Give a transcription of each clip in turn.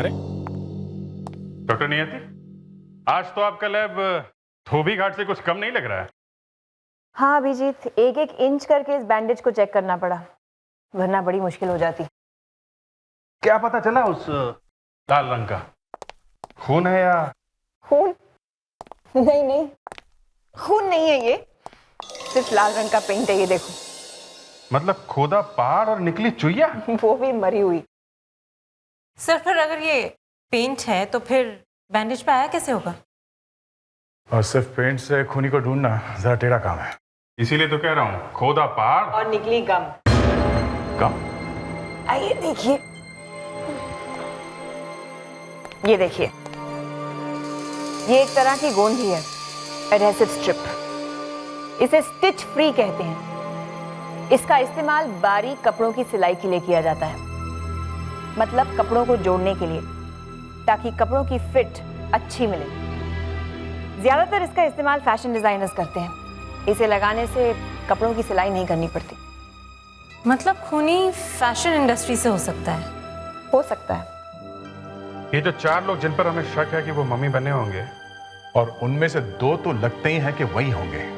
अरे डॉक्टर नियति, आज तो आपका लैब धोबी घाट से कुछ कम नहीं लग रहा है। हाँ अभिजीत, एक एक इंच करके इस बैंडेज को चेक करना पड़ा, वरना बड़ी मुश्किल हो जाती। क्या पता चला उस लाल रंग का खून है या? खून? नहीं नहीं, खून नहीं है ये, सिर्फ लाल रंग का पेंट है। ये देखो। मतलब खोदा पहाड़ और निकली चुईया? वो भी मरी हुई। सर फिर अगर ये पेंट है तो फिर बैंडेज पे आया कैसे होगा? और सिर्फ पेंट से खूनी को ढूंढना जरा टेढ़ा काम है, इसीलिए तो कह रहा हूँ खोदा पहाड़ और निकली गम। कम। आइए देखिए, ये देखिए, ये एक तरह की गोंद ही है, एडहेसिव स्ट्रिप। इसे स्टिच फ्री कहते हैं। इसका इस्तेमाल बारीक कपड़ों की सिलाई के लिए किया जाता है, मतलब कपड़ों को जोड़ने के लिए, ताकि कपड़ों की फिट अच्छी मिले। ज्यादातर इसका इस्तेमाल फैशन डिजाइनर्स करते हैं। इसे लगाने से कपड़ों की सिलाई नहीं करनी पड़ती। मतलब खूनी फैशन इंडस्ट्री से हो सकता है? हो सकता है। ये जो 4 लोग जिन पर हमें शक है कि वो मम्मी बने होंगे, और उनमें से 2 तो लगते ही हैं कि वही होंगे।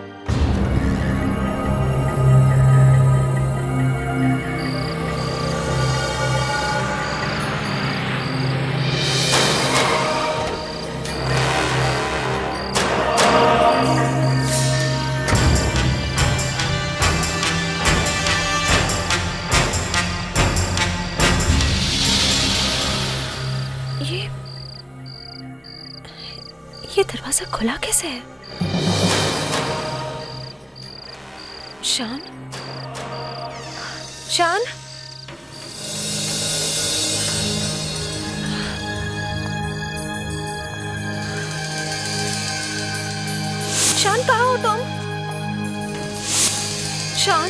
ये दरवाजा खुला कैसे है? शान? शान? शान कहाँ हो तुम? शान?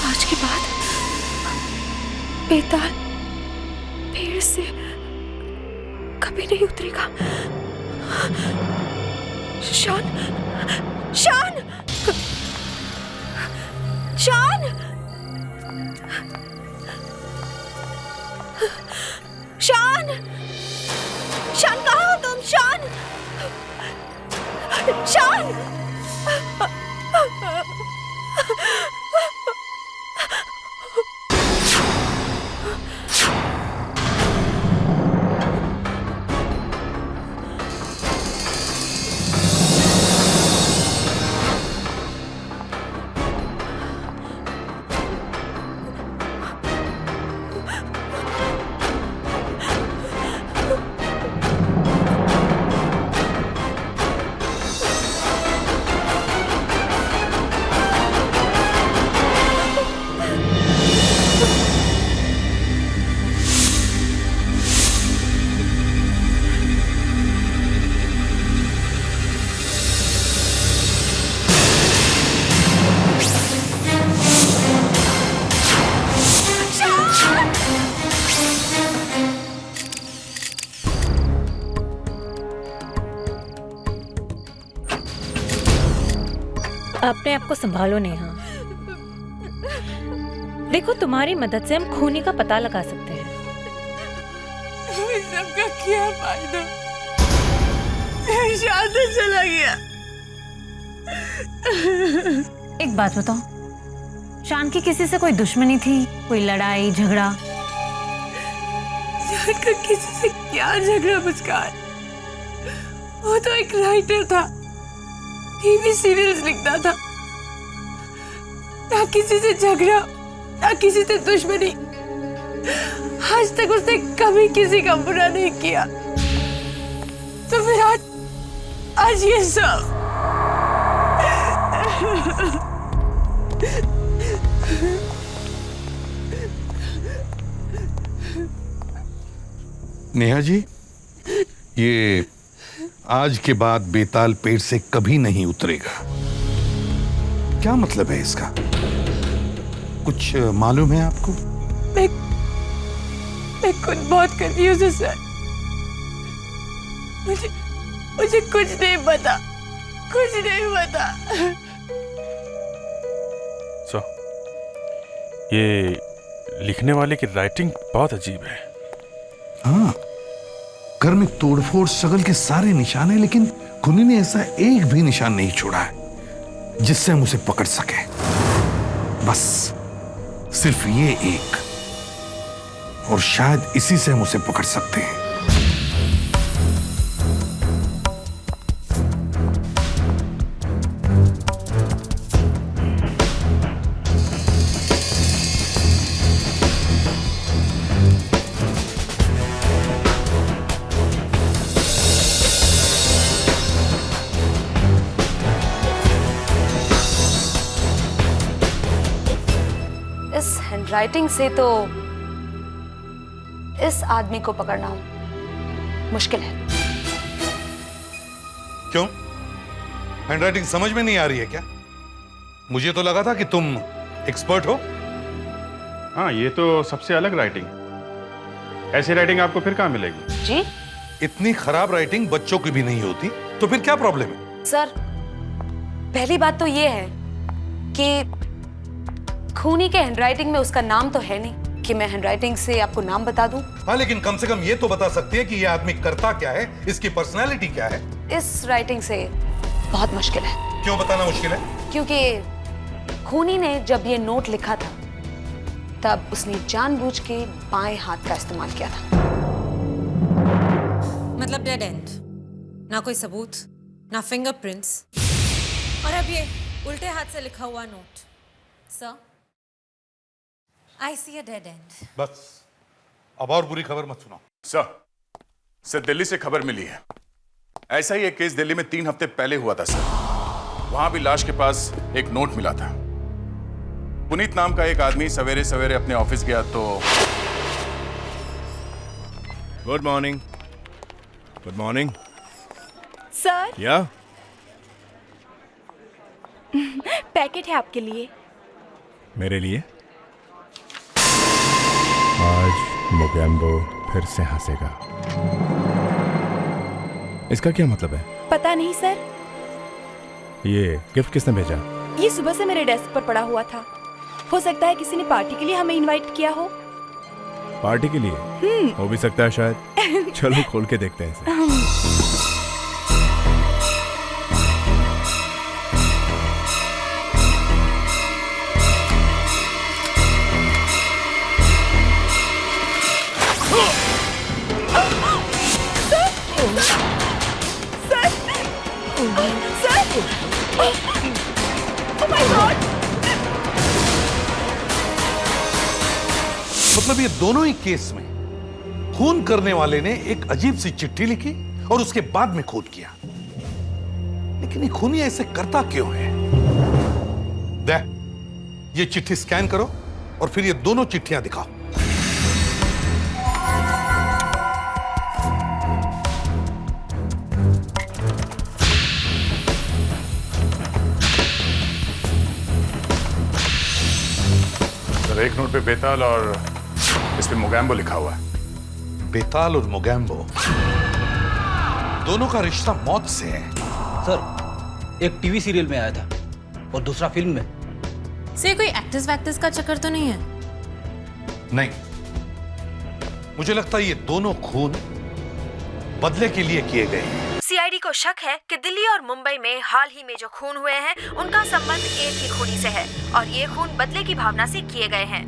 आज के बाद बेताल पेड़ से कभी नहीं उतरेगा। शान, शान, शान, शान, शान कहाँ हो तुम? शान, शान। अपने आप को संभालो नेहा। देखो, तुम्हारी मदद से हम खूनी का पता लगा सकते हैं। सबका क्या फायदा? शान तो चला गया। एक बात बताओ, शान की किसी से कोई दुश्मनी थी? कोई लड़ाई झगड़ा? शान का किसी से क्या झगड़ा मुस्कान? वो तो एक राइटर था, टीवी सीरियल्स लिखता था। ना किसी से झगड़ा, ना किसी से दुश्मनी। आज तक उसने कभी किसी का बुरा नहीं किया। तो फिर आज ये सब नेहा जी, ये आज के बाद बेताल पेट से कभी नहीं उतरेगा। क्या मतलब है इसका? कुछ मालूम है आपको? मैं खुद बहुत कंफ्यूज हूँ सर। मुझे कुछ नहीं पता, कुछ नहीं पता। सो ये लिखने वाले की राइटिंग बहुत अजीब है। हाँ, घर में तोड़फोड़ शगल के सारे निशान हैं, लेकिन खूनी ने ऐसा एक भी निशान नहीं छोड़ा है जिससे हम उसे पकड़ सके। बस सिर्फ ये एक, और शायद इसी से हम उसे पकड़ सकते हैं। इस हैंडराइटिंग से तो इस आदमी को पकड़ना मुश्किल है। क्यों? हैंडराइटिंग समझ में नहीं आ रही है क्या? मुझे तो लगा था कि तुम एक्सपर्ट हो। हाँ, ये तो सबसे अलग राइटिंग है। ऐसी राइटिंग आपको फिर कहाँ मिलेगी? जी इतनी खराब राइटिंग बच्चों की भी नहीं होती, तो फिर क्या प्रॉब्लम है? सर, पहली बात तो ये है कि खूनी के हैंडराइटिंग में उसका नाम तो है नहीं कि मैं हैंडराइटिंग से आपको नाम बता दूं। हाँ, लेकिन कम से कम ये तो बता सकती है कि ये आदमी करता क्या है, इसकी पर्सनैलिटी क्या है। इस राइटिंग से बहुत मुश्किल है। क्यों बताना मुश्किल है? क्योंकि खूनी ने जब ये नोट लिखा था तब उसने जानबूझ के बाएं हाथ का इस्तेमाल किया था। मतलब डेड एंड, ना कोई सबूत, ना फिंगरप्रिंट्स, और अब ये उल्टे हाथ से लिखा हुआ note. Sir, I see a dead end. बस, अब और बुरी खबर मत सुनाओ। सर दिल्ली से खबर मिली है। ऐसा ही एक केस दिल्ली में 3 हफ्ते पहले हुआ था सर। वहां भी लाश के पास एक नोट मिला था। पुनीत नाम का एक आदमी सवेरे सवेरे अपने ऑफिस गया तो good morning. Good morning. Sir, या पैकेट है आपके लिए। मेरे लिए? आज मोगैम्बो फिर से हंसेगा। इसका क्या मतलब है? पता नहीं सर, ये गिफ्ट किसने भेजा? ये सुबह से मेरे डेस्क पर पड़ा हुआ था। हो सकता है किसी ने पार्टी के लिए हमें इनवाइट किया हो। पार्टी के लिए? हो भी सकता है शायद। चलो खोल के देखते हैं इसे। मतलब ये दोनों ही केस में खून करने वाले ने एक अजीब सी चिट्ठी लिखी और उसके बाद में खोद किया। लेकिन ये खूनी ऐसे करता क्यों है? दे, ये चिट्ठी स्कैन करो और फिर ये दोनों चिट्ठियां दिखाओ। सर एक नोट पे बेताल और इस पे मोगैम्बो लिखा हुआ है। बेताल और मोगैम्बो दोनों का रिश्ता मौत से है। सर, एक टीवी सीरियल में आया था और दूसरा फिल्म में। से कोई एक्टर्स वैक्टर्स का चक्कर तो नहीं है? नहीं, मुझे लगता है ये दोनों खून बदले के लिए किए गए हैं। सीआईडी को शक है कि दिल्ली और मुंबई में हाल ही में जो खून हुए हैं उनका संबंध एक ही खूनी से है और ये खून बदले की भावना से किए गए हैं।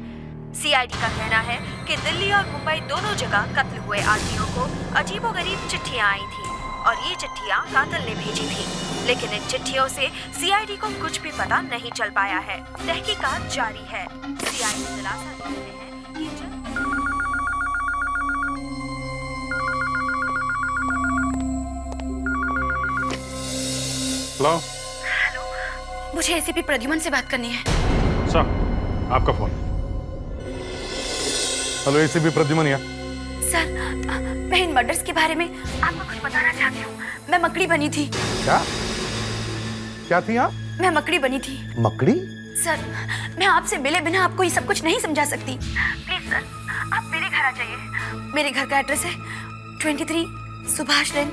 सीआईडी का कहना है कि दिल्ली और मुंबई दोनों जगह कत्ल हुए आदमियों को अजीबोगरीब चिट्ठियां आई थी और ये चिट्ठियां कातिल ने भेजी थी, लेकिन इन चिट्ठियों से सीआईडी को कुछ भी पता नहीं चल पाया है। तहकीकात जारी है। सीआईडी दिलासा देते हैं कि हेलो। मुझे एसीपी प्रद्युमन से बात करनी है। सर, आपका फोन। हेलो, एसीपी प्रद्युमन यहाँ। सर, मैं इन मर्डर्स के बारे में आपको कुछ बताना चाहती हूँ। मैं मकड़ी बनी थी। क्या थी आप? मैं मकड़ी बनी थी। मकड़ी? सर, मैं आपसे मिले बिना आपको ये सब कुछ नहीं समझा सकती। प्लीज सर, आप मेरे घर आ जाइए। मेरे घर का एड्रेस है 23 सुभाष लेन,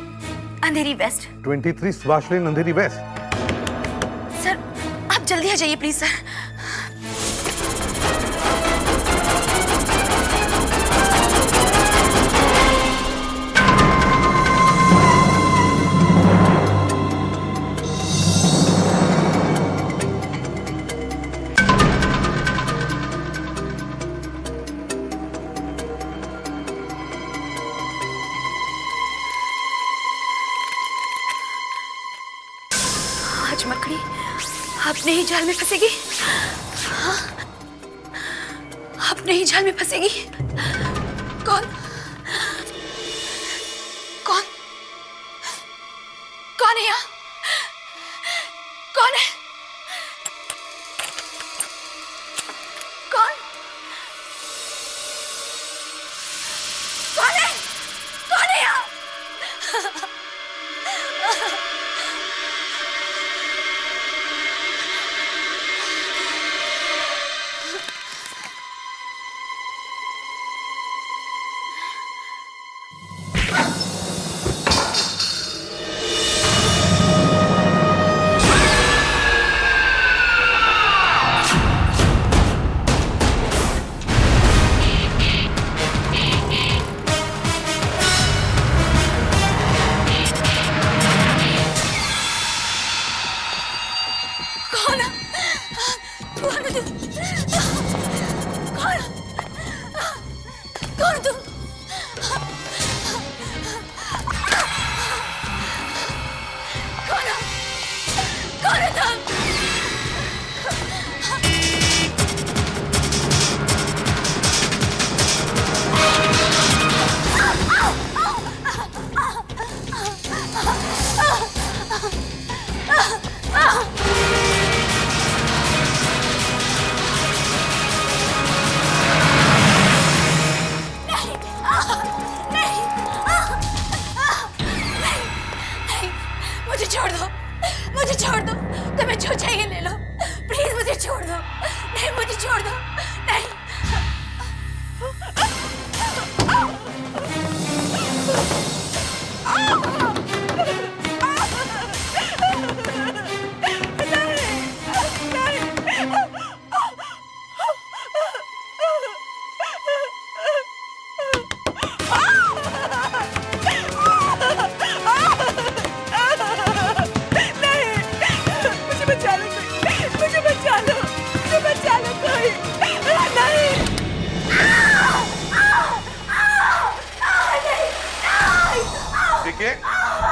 अंधेरी वेस्ट। 23 सुभाष लेन, अंधेरी वेस्ट। सर, आप जल्दी आ जाइए प्लीज सर। आज मकड़ी अपने ही जाल में फंसेगी। हाँ, अपने ही जाल में फंसेगी। कौन कौन कौन है यहाँ? कौन है? कौन कौन है? कौन है यहाँ?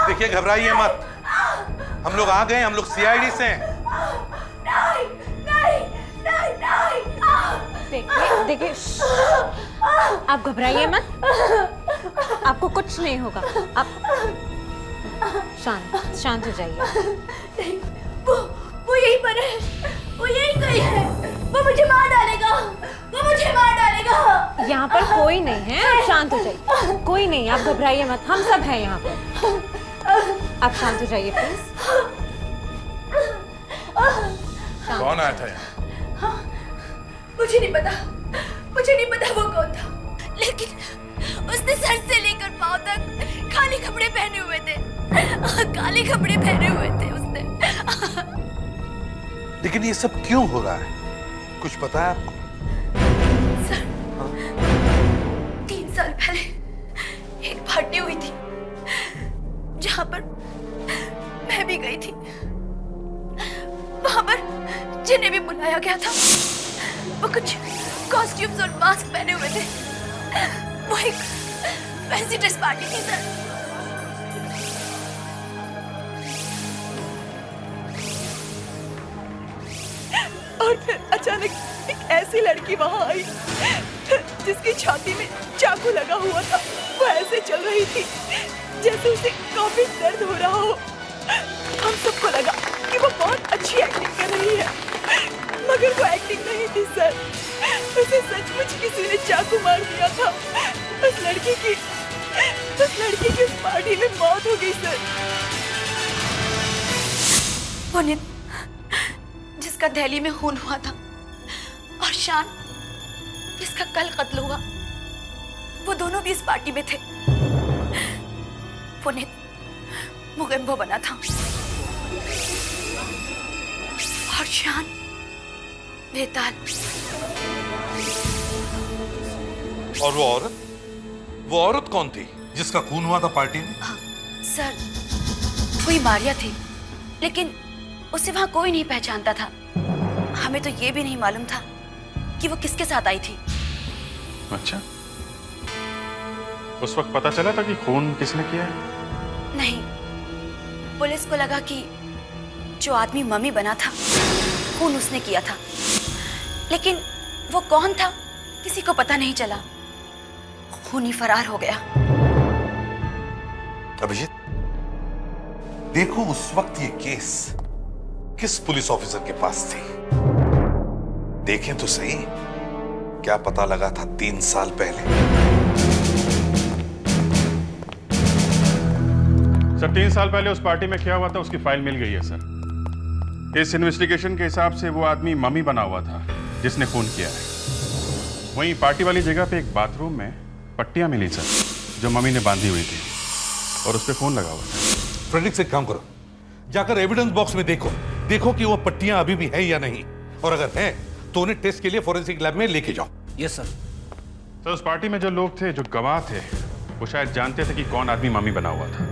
देखिए, घबराइए मत। हम लोग आ गए, हम लोग सीआईडी से हैं। देखिए, आप घबराइए मत, आपको कुछ नहीं होगा। आप शांत हो जाइए। वो यहीं पर है, वो यहीं कहीं है। वो मुझे मार डालेगा, वो मुझे मार डालेगा। यहाँ पर कोई नहीं है, आप शांत हो जाइए। कोई नहीं, आप घबराइए मत, हम सब हैं यहाँ पर। आप शांत हो जाइए प्लीज। कौन आया था यहाँ? मुझे नहीं पता वो कौन था, लेकिन उसने सर से लेकर पांव तक काले कपड़े पहने हुए थे। काले कपड़े पहने हुए थे उसने। लेकिन ये सब क्यों हो रहा है, कुछ पता है आपको? सर, 3 साल पहले एक पार्टी हुई थी जहां पर मैं भी गई थी। वहां पर जिन्हें भी बुलाया गया था वो कुछ कॉस्ट्यूम्स और मास्क पहने हुए थे। वो एक फैंसी ड्रेस पार्टी थी सर। और फिर अचानक एक ऐसी लड़की वहां आई जिसकी छाती में चाकू लगा हुआ था। वो ऐसे चल रही थी जैसे उसे काफी दर्द हो रहा हो। हम सबको लगा कि वो बहुत अच्छी एक्टिंग कर रही नहीं है, मगर वो एक्टिंग नहीं थी सर। उसे सचमुच किसी ने चाकू मार दिया था। उस लड़की की उस पार्टी में मौत हो गई सर। पुनीत, जिसका दिल्ली में खून हुआ था, और शान, जिसका कल कत्ल हुआ, वो दोनों भी इस पार्टी में थे। पुनीत मुगेम्बो बना था और शान बेताल। और वो औरत कौन थी जिसका खून हुआ था पार्टी में? सर, कोई मारिया थी, लेकिन उसे वहां कोई नहीं पहचानता था। हमें तो ये भी नहीं मालूम था कि वो किसके साथ आई थी। अच्छा, उस वक्त पता चला था कि खून किसने किया है? नहीं, पुलिस को लगा कि जो आदमी मम्मी बना था, खून उसने किया था, लेकिन वो कौन था किसी को पता नहीं चला। खूनी फरार हो गया। अभिजीत, देखो उस वक्त ये केस किस पुलिस ऑफिसर के पास थी। देखें तो सही, क्या पता लगा था 3 साल पहले। सर, 3 साल पहले उस पार्टी में क्या हुआ था उसकी फाइल मिल गई है सर। इस इन्वेस्टिगेशन के हिसाब से वो आदमी मम्मी बना हुआ था जिसने खून किया है। वहीं पार्टी वाली जगह पे एक बाथरूम में पट्टियां मिली सर, जो मम्मी ने बांधी हुई थी, और उस पे खून लगा हुआ था। फ्रेडरिक, से एक काम करो, जाकर एविडेंस बॉक्स में देखो कि वो पट्टियां अभी भी है या नहीं, और अगर है तो उन्हें टेस्ट के लिए फॉरेंसिक लैब में लेके जाओ। Yes sir. सर, उस पार्टी में जो लोग थे, जो गवाह थे, वो शायद जानते थे कि कौन आदमी मम्मी बना हुआ था,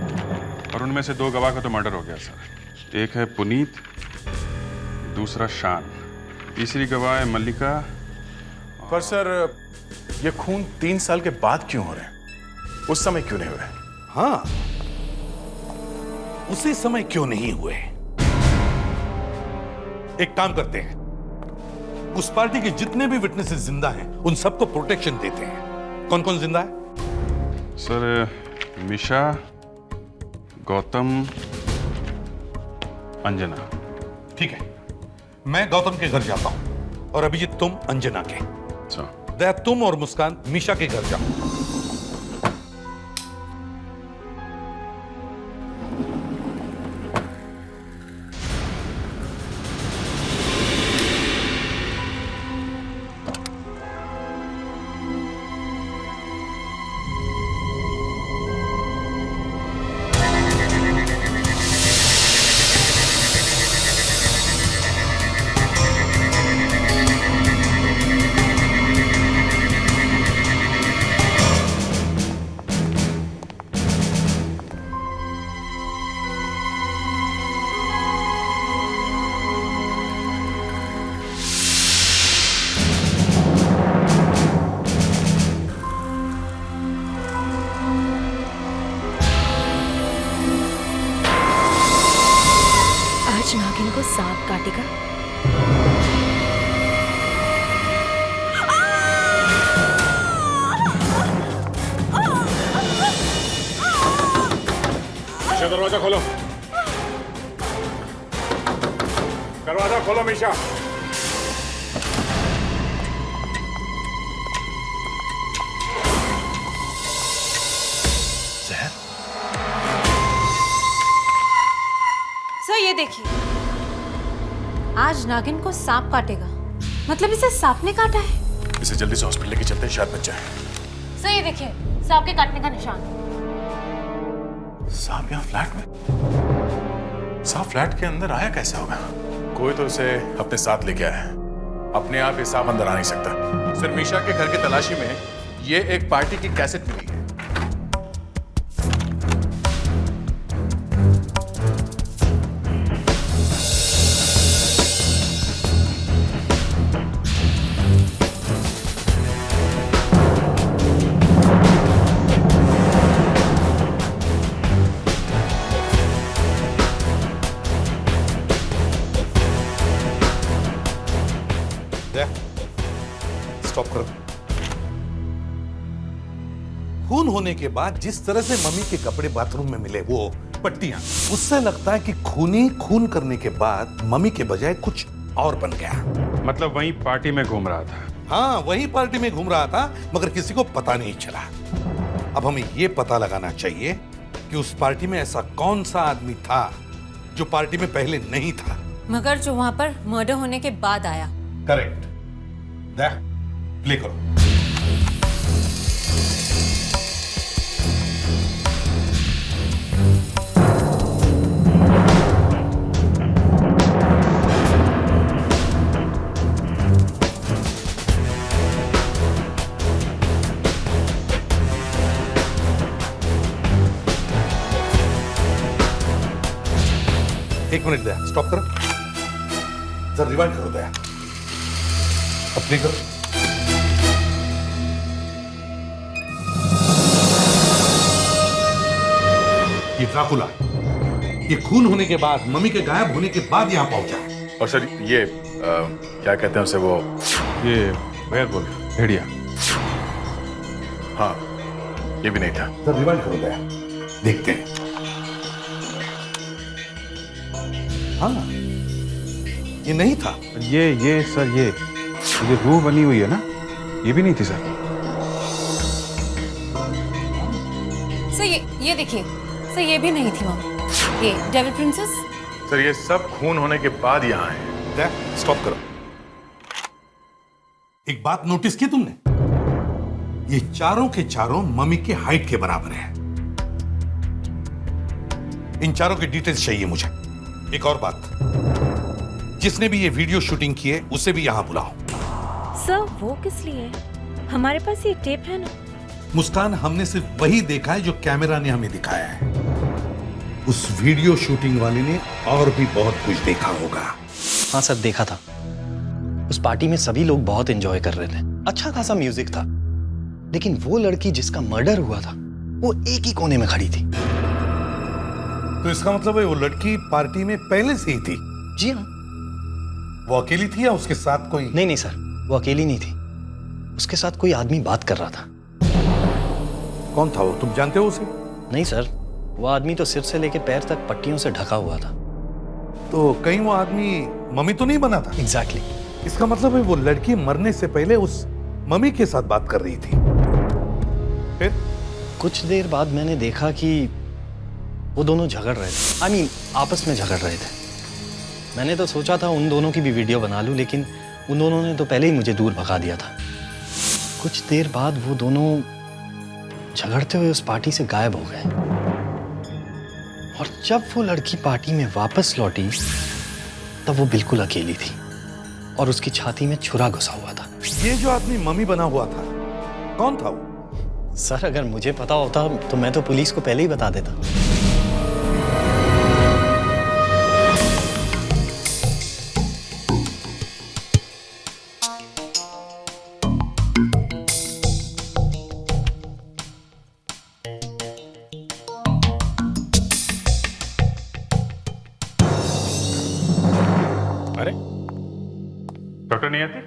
और उनमें से 2 गवाह का तो मर्डर हो गया सर। एक है पुनीत, दूसरा शान, तीसरी गवाह है मल्लिका। पर सर, ये खून 3 साल के बाद क्यों हो रहे हैं? उस समय क्यों नहीं हुए? हाँ, उसी समय क्यों नहीं हुए? एक काम करते हैं, उस पार्टी के जितने भी विटनेसेस जिंदा हैं, उन सबको प्रोटेक्शन देते हैं। कौन कौन जिंदा है? सर, मिशा, गौतम, अंजना। ठीक है, मैं गौतम के घर जाता हूं, और अभिजीत तुम अंजना के, दया तुम और मुस्कान मीशा के घर जाओ। नागिन को सांप काटेगा। दरवाजा खोलो, दरवाजा खोलो मीशा। सर, ये देखिए, आज नागिन को सांप काटेगा, मतलब इसे सांप ने काटा है। इसे जल्दी से हॉस्पिटल लेके चलते हैं, शायद बच जाए। सर, ये देखिए, सांप के काटने का निशान। सांप यहाँ फ्लैट में? सांप फ्लैट के अंदर आया कैसे होगा? कोई तो इसे अपने साथ लेके आया है। अपने आप ये सांप अंदर आ नहीं सकता। सिर्फ मीशा के घर की तलाशी में ये एक पार्टी की कैसेट मिली है। स्टॉप करो। खून होने के बाद जिस तरह से मम्मी के कपड़े बाथरूम में मिले, वो पट्टियां, उससे लगता है कि खूनी खून करने के बाद मम्मी के बजाय कुछ और बन गया। मतलब वहीं पार्टी में घूम रहा था। हाँ, वही पार्टी में घूम रहा था, मगर किसी को पता नहीं चला। अब हमें यह पता लगाना चाहिए कि उस पार्टी में ऐसा कौन सा आदमी था जो पार्टी में पहले नहीं था। मगर जो वहां पर मर्डर होने के बाद आया। करेक्ट। प्ले करो। एक मिनट दया, स्टॉप करो। जरा रिवाइंड करो दया। अब प्ले करो। ये ड्राकुला, ये खून होने के बाद, मम्मी के गायब होने के बाद यहां पहुंचा। और सर ये क्या कहते हैं उसे, वो ये वेयरवुल्फ, भेड़िया। हाँ, ये भी नहीं था। जरा रिवाइंड करो दया, देखते हैं। हाँ, ये नहीं था। ये सर, ये रूह बनी हुई है ना, ये भी नहीं थी सर। सर ये देखिए सर, ये भी नहीं थी वहां। ये डेविल प्रिंसेस। सर ये सब खून होने के बाद यहाँ है। स्टॉप करो। एक बात नोटिस की तुमने? ये चारों के चारों मम्मी के हाइट के बराबर हैं। इन चारों की डिटेल्स चाहिए मुझे। एक और बात, जिसने भी ये वीडियो शूटिंग की है उसे भी यहां बुलाओ। सर वो किस लिए? हमारे पास ये टेप है ना। मुस्कान, हमने सिर्फ वही देखा है जो कैमरा ने हमें दिखाया है। उस वीडियो शूटिंग वाले ने और भी बहुत कुछ देखा होगा। हाँ सर, देखा था। उस पार्टी में सभी लोग बहुत एंजॉय कर रहे थे, अच्छा खासा म्यूजिक था, लेकिन वो लड़की जिसका मर्डर हुआ था वो एक ही कोने में खड़ी थी। तो इसका मतलब है वो लड़की पार्टी में पहले से ही थी? जी हाँ। वो अकेली थी या उसके साथ कोई? नहीं सर, वो अकेली नहीं थी, उसके साथ कोई आदमी बात कर रहा था। कौन था वो, तुम जानते हो उसे? नहीं सर, वो आदमी तो सिर से लेकर पैर तक पट्टियों से ढका हुआ था। तो कहीं वो आदमी मम्मी तो नहीं बना था? एग्जैक्टली। इसका मतलब है वो लड़की मरने से पहले उस मम्मी के साथ बात कर रही थी। फिर कुछ देर बाद मैंने देखा कि वो दोनों झगड़ रहे थे, आपस में झगड़ रहे थे। मैंने तो सोचा था उन दोनों की भी वीडियो बना लूं, लेकिन उन दोनों ने तो पहले ही मुझे दूर भगा दिया था। कुछ देर बाद वो दोनों झगड़ते हुए उस पार्टी से गायब हो गए, और जब वो लड़की पार्टी में वापस लौटी तब वो बिल्कुल अकेली थी और उसकी छाती में छुरा घुसा हुआ था। ये जो आदमी मम्मी बना हुआ था, कौन था वो? सर, अगर मुझे पता होता तो मैं तो पुलिस को पहले ही बता देता। अरे डॉक्टर नियति,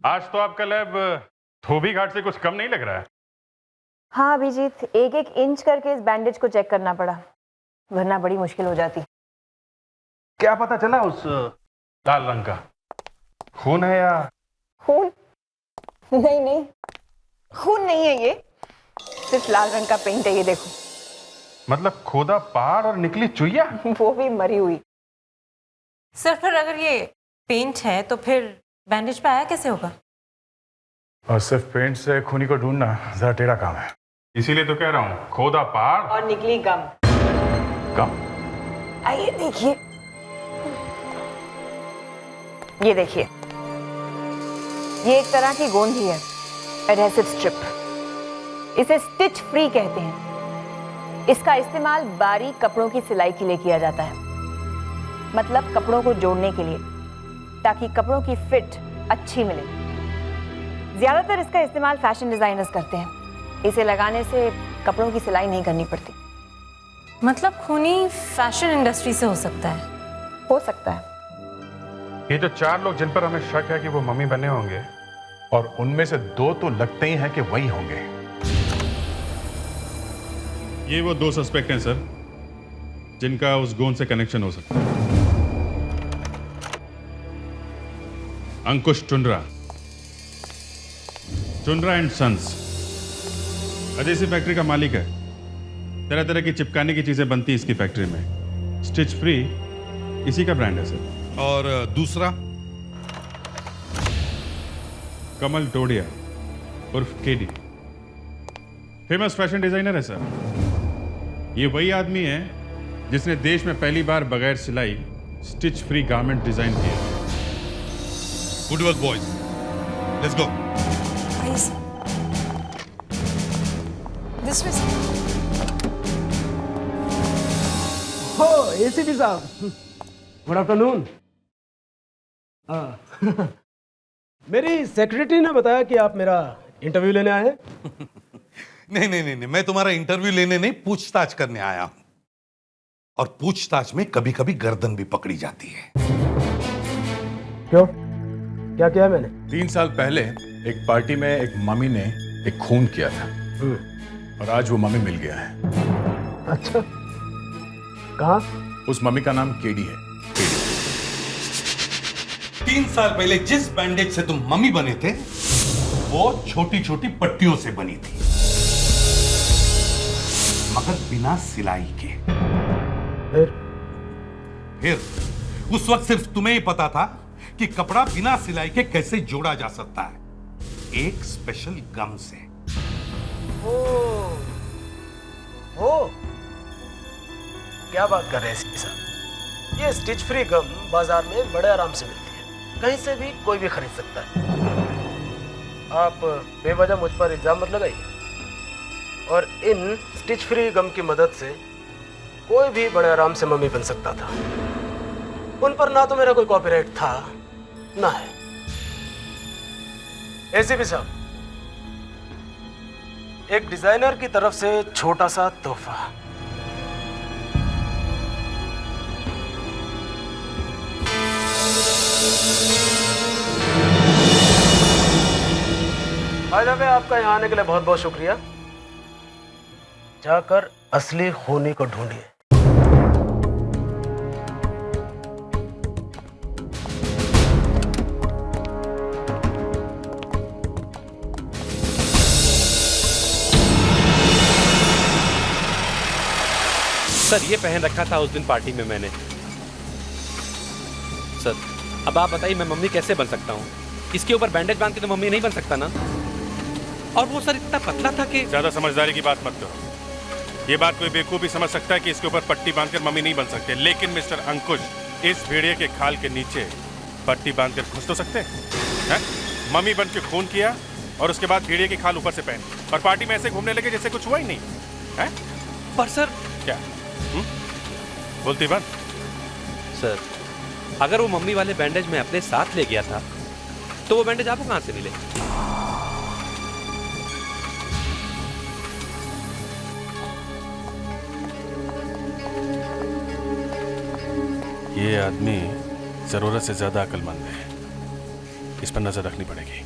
आज तो आपका लैब धोबी घाट से कुछ कम नहीं लग रहा है। हाँ अभिजीत, एक एक इंच करके इस बैंडेज को चेक करना पड़ा, वरना बड़ी मुश्किल हो जाती। क्या पता चला उस लाल रंग का खून है या? खून? नहीं, खून नहीं है ये, सिर्फ लाल रंग का पेंट है। ये देखो। मतलब खोदा पहाड़ और निकली चुईया? वो भी मरी हुई। सर, पर अगर ये पेंट है तो फिर बैंडेज पे आया कैसे होगा? और सिर्फ पेंट से खूनी को ढूंढना जरा टेढ़ा काम है। इसीलिए तो कह रहा हूँ, खोदा पहाड़ और निकली गम। कम। आइए देखिए, ये देखिए, ये एक तरह की गोंद ही है, एडहेसिव स्ट्रिप। इसे स्टिच फ्री कहते हैं। इसका इस्तेमाल बारीक कपड़ों की सिलाई के लिए किया जाता है, मतलब कपड़ों को जोड़ने के लिए, ताकि कपड़ों की फिट अच्छी मिले। ज्यादातर इसका इस्तेमाल फैशन डिजाइनर्स करते हैं। इसे लगाने से कपड़ों की सिलाई नहीं करनी पड़ती। मतलब खूनी फैशन इंडस्ट्री से हो सकता है? हो सकता है। ये जो 4 लोग जिन पर हमें शक है कि वो मम्मी बने होंगे, और उनमें से 2 तो लगते ही हैं कि वही होंगे। ये वो 2 सस्पेक्ट हैं सर, जिनका उस गोंद से कनेक्शन हो सकता है। अंकुश टुंड्रा एंड सन्स, अदेसी फैक्ट्री का मालिक है। तरह तरह की चिपकाने की चीजें बनती हैं इसकी फैक्ट्री में। स्टिच फ्री इसी का ब्रांड है सर। और दूसरा? कमल टोडिया उर्फ केडी, फेमस फैशन डिजाइनर है सर। ये वही आदमी है जिसने देश में पहली बार बगैर सिलाई स्टिच फ्री गारमेंट डिजाइन किया। Good work boys, let's go. This way. हो एसीपी साहब, गुड आफ्टरनून। मेरी सेक्रेटरी ने बताया कि आप मेरा इंटरव्यू लेने आए हैं। नहीं, मैं तुम्हारा इंटरव्यू लेने नहीं, पूछताछ करने आया हूं। और पूछताछ में कभी कभी गर्दन भी पकड़ी जाती है। क्यों, क्या किया मैंने? 3 साल पहले एक पार्टी में एक मम्मी ने एक खून किया था और आज वो मम्मी मिल गया है। अच्छा, कहाँ? उस मम्मी का नाम केडी है। 3 साल पहले जिस बैंडेज से तुम मम्मी बने थे वो छोटी छोटी पट्टियों से बनी थी, मगर बिना सिलाई के। फिर उस वक्त सिर्फ तुम्हें ही पता था कि कपड़ा बिना सिलाई के कैसे जोड़ा जा सकता है, एक स्पेशल गम से। ओ, क्या बात कर रहे हैं एसीपी साहब? ये स्टिच फ्री गम बाजार में बड़े आराम से मिलती है, कहीं से भी कोई भी खरीद सकता है। आप बेवजह मुझ पर इल्जाम मत लगाइए। और इन स्टिच फ्री गम की मदद से कोई भी बड़े आराम से मम्मी बन सकता था। उन पर ना तो मेरा कोई कॉपीराइट था ना है। एसीपी साहब, एक डिजाइनर की तरफ से छोटा सा तोहफा। भाई साहब, आपका यहाँ आने के लिए बहुत बहुत शुक्रिया। जाकर असली खूनी को ढूंढिए। सर, ये पहन रखा था उस दिन पार्टी में मैंने। सर, अब आप बताइए मैं मम्मी कैसे बन सकता हूँ? इसके ऊपर बैंडेज बांध के तो मम्मी नहीं बन सकता ना। और वो सर इतना पतला था कि। ज्यादा समझदारी की बात मत करो। ये बात कोई बेवकूफ भी समझ सकता है कि इसके ऊपर पट्टी बांधकर मम्मी नहीं बन सकते, लेकिन मिस्टर अंकुश, इस भेड़िए के खाल के नीचे पट्टी बांधकर घुस तो सकते हैं? मम्मी बन के खून किया और उसके बाद भेड़िए की खाल ऊपर से पहन और पार्टी में ऐसे घूमने लगे जैसे कुछ हुआ ही नहीं है। पर सर। क्या? बोलती बंद। सर, अगर वो मम्मी वाले बैंडेज में अपने साथ ले गया था तो वो बैंडेज आपको कहां से मिले? ये आदमी जरूरत से ज्यादा अक्लमंद है, इस पर नजर रखनी पड़ेगी।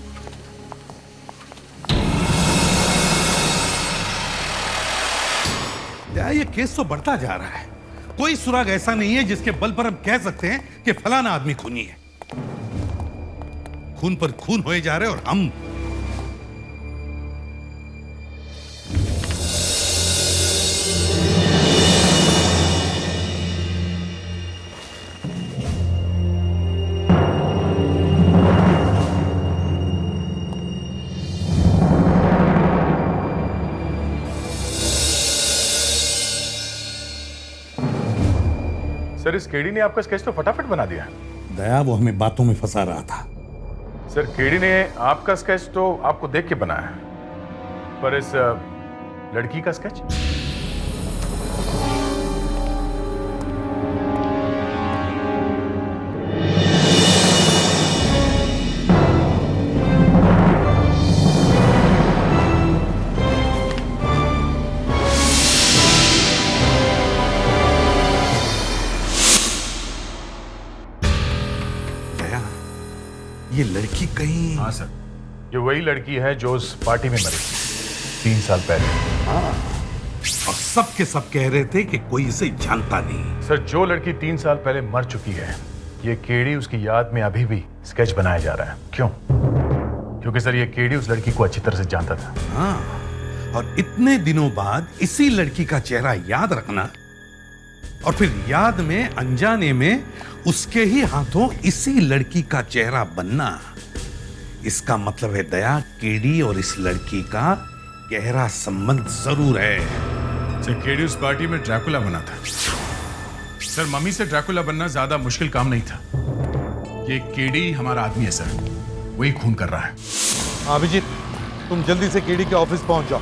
ये केस तो बढ़ता जा रहा है। कोई सुराग ऐसा नहीं है जिसके बल पर हम कह सकते हैं कि फलाना आदमी खूनी है। खून पर खून होए जा रहे और हम। सर, इस केडी ने आपका स्केच तो फटाफट बना दिया। दया वो हमें बातों में फंसा रहा था। सर, केडी ने आपका स्केच तो आपको देख के बनाया है, पर इस लड़की का स्केच? ये लड़की कहीं। हाँ सर, ये वही लड़की है जो उस पार्टी में मरी 3 साल पहले। हाँ, और सब के सब कह रहे थे कि कोई इसे जानता नहीं। सर, जो लड़की 3 साल पहले मर चुकी है ये केडी उसकी याद में अभी भी स्केच बनाया जा रहा है। क्यों? क्योंकि सर ये केडी उस लड़की को अच्छी तरह से जानता था। हाँ, और इतने दिनों बाद इसी लड़की का चेहरा याद रखना और फिर याद में अनजाने में उसके ही हाथों इसी लड़की का चेहरा बनना, इसका मतलब है दया, केडी और इस लड़की का गहरा संबंध जरूर है। सर केडी उस पार्टी में ड्रैकुला बना था। सर मम्मी से ड्रैकुला बनना ज्यादा मुश्किल काम नहीं था। ये केडी हमारा आदमी है सर, वही खून कर रहा है। अभिजीत, तुम जल्दी से केडी के ऑफिस पहुंच जाओ।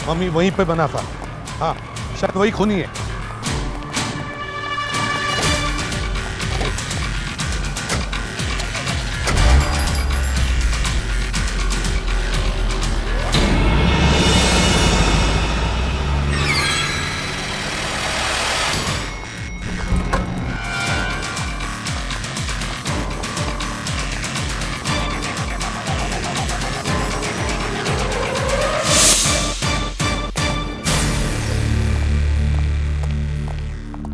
मम्मी वहीं पे बना था। हाँ, शायद वही खूनी है।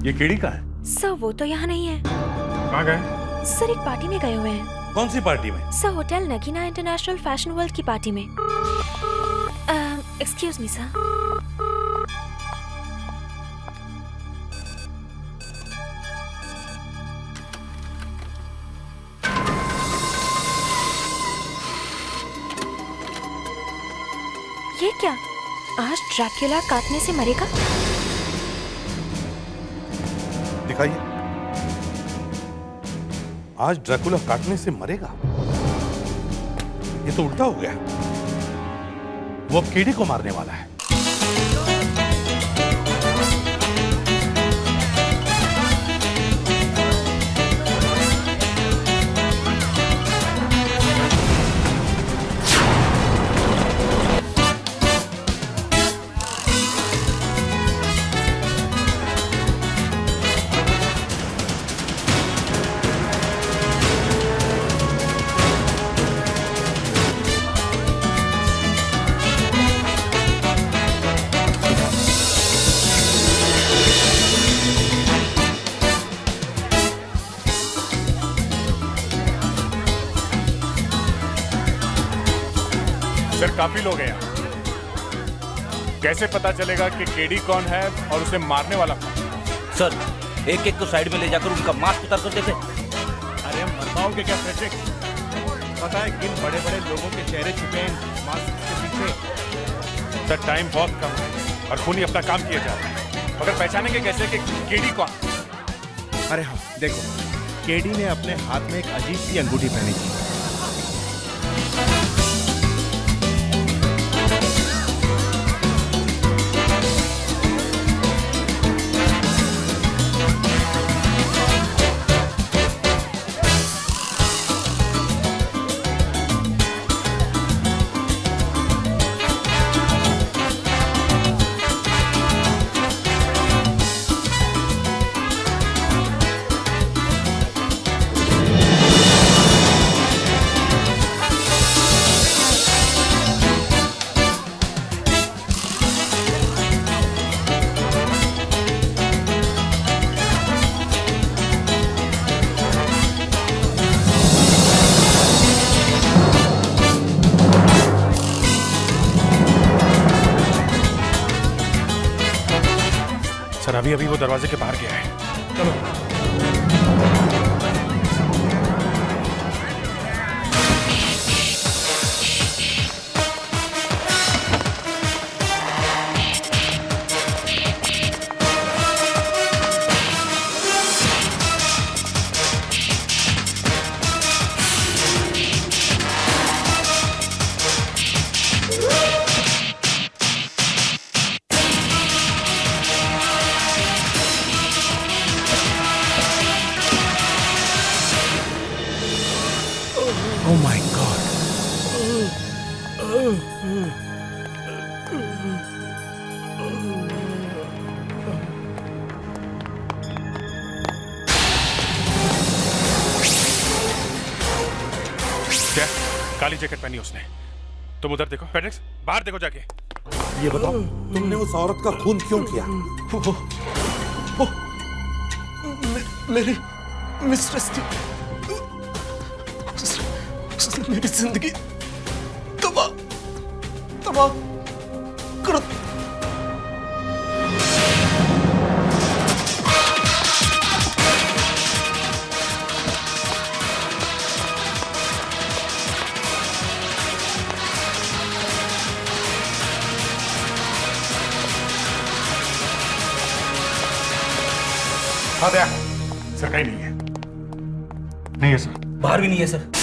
ये केडी का है? सर वो तो यहाँ नहीं है। कहाँ गए? सर एक पार्टी में गए हुए हैं। कौन सी पार्टी में? Sir hotel Nagina international fashion world की पार्टी में। Excuse me sir. ये क्या? आज ड्रैकुला काटने से मरेगा? दिखाइए। आज ड्रैकुला काटने से मरेगा? ये तो उल्टा हो गया। वो अब केडी को मारने वाला है। सर काफी लोग हैं यहाँ। कैसे पता चलेगा कि केडी कौन है और उसे मारने वाला कौन? सर एक एक को साइड में ले जाकर उनका मास्क उतार कर देते। अरे हम मर पाओगे क्या फ्रेडरिक? पता है किन बड़े बड़े लोगों के चेहरे छुपे हैं मास्क के पीछे। सर टाइम बहुत कम है और खूनी अपना काम किया जा रहा है, मगर पहचानेंगे कैसे कि केडी कौन? अरे हाँ देखो, केडी ने अपने हाथ में एक अजीब सी अंगूठी पहनी थी। सर अभी अभी वो दरवाजे के बाहर गया है। चलो। Oh my God. क्या? काली जैकेट पहनी उसने। तुम उधर देखो, फेडेक्स बाहर देखो जाके। ये बताओ, तुमने उस औरत का खून क्यों किया? मिस्ट्रेस थी। उसने मेरी जिंदगी तबाह कर। हाँ दया, सर कहीं नहीं है। नहीं है सर। बाहर भी नहीं है सर।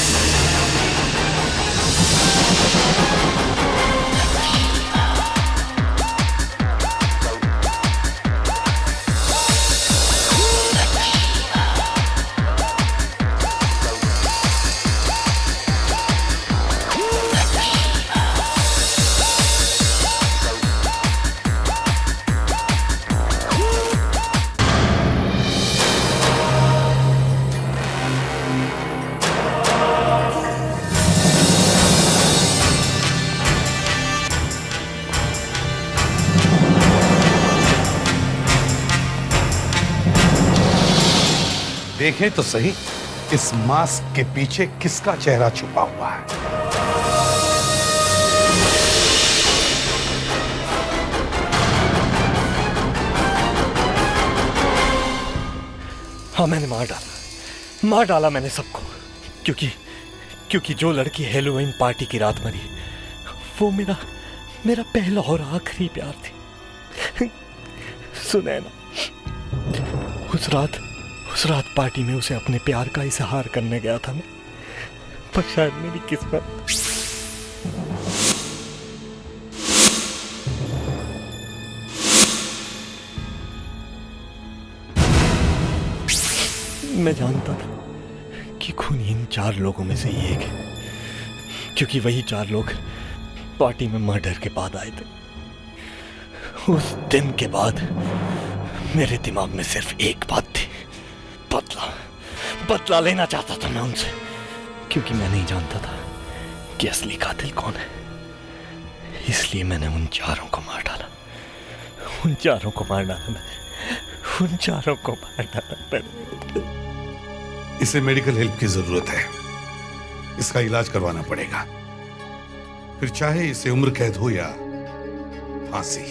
देखें तो सही इस मास्क के पीछे किसका चेहरा छुपा हुआ है। हाँ, मैंने मार डाला मैंने सबको, क्योंकि जो लड़की हैलोवीन पार्टी की रात मरी वो मेरा पहला और आखिरी प्यार थी। सुनैना, उस रात पार्टी में उसे अपने प्यार का इजहार करने गया था मैं, पर शायद मेरी किस्मत मैं जानता था कि खून इन 4 लोगों में से ही एक है, क्योंकि वही 4 लोग पार्टी में मर्डर के बाद आए थे। उस दिन के बाद मेरे दिमाग में सिर्फ एक बात थी, बदला लेना चाहता था मैं उनसे, क्योंकि मैं नहीं जानता था कि असली कातिल कौन है। इसलिए मैंने उन 4 को मार डाला। इसे मेडिकल हेल्प की जरूरत है, इसका इलाज करवाना पड़ेगा, फिर चाहे इसे उम्र कैद हो या फांसी।